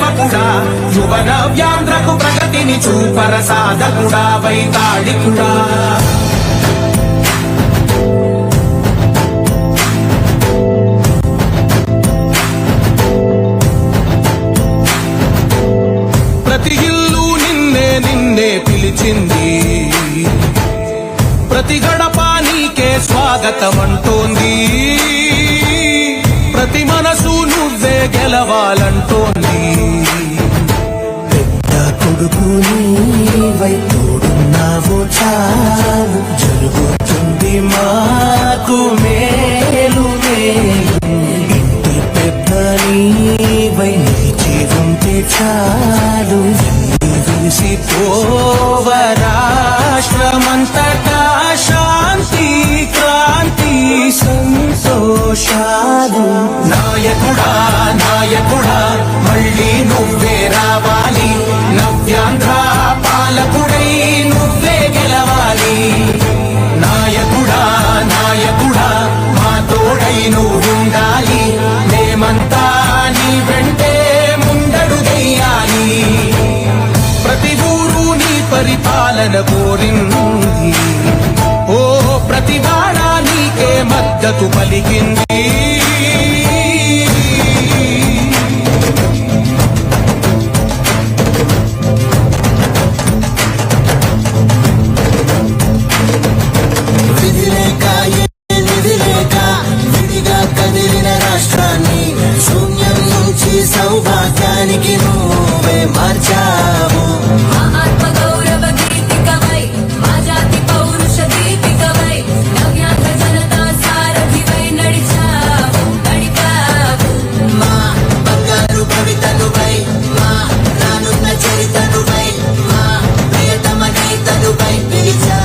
సేవకుడా యువన వ్యాంధ్రకు ప్రగతిని చూపర సాధకుడా వైతాళికుడా ప్రతి ఇల్లు నిన్నే పిలిచింది ప్రతి గడప నీకే స్వాగతమంటోంది ప్రతి మనసు నువ్వే గెలవాలంటోంది పెద్ద కొడుకు నీవై తోడున్నావు చాలు జరుగుతుంది మాకు మేలు మేలు ఇంటి పెద్ద నీవై నిలిచి ఉంటే చాలు విసిపోవ రాష్ట్రమంతటా శాంతి క్రాంతి సంతోషాలు నాయకుడా నాయకుడా మళ్ళీ నువ్వే రావాలి నవ్యాంధ్ర పాలకుడై నువ్వే గెలవాలి నాయకుడా నాయకుడా మా తోడై నువ్వుండాలి మేమంతా నీ వెంటే ముందడుగెయ్యాలి ప్రతి ఊరు నీ పరిపాలన కోరింది ఓ ప్రతివాడ నీకే మద్దతు పలికింది సౌభాగ్యానికి నువ్వే మార్చావు మా ఆత్మ గౌరవ గీతికవై మా జాతి పౌరుష దీపికవై నవ్యాంధ్ర జనతా సారథివై నడిచావు మా బంగారు భవితనువై మా రానున్న చరితనువై మా ప్రియతమ గీతనువై పిలిచావు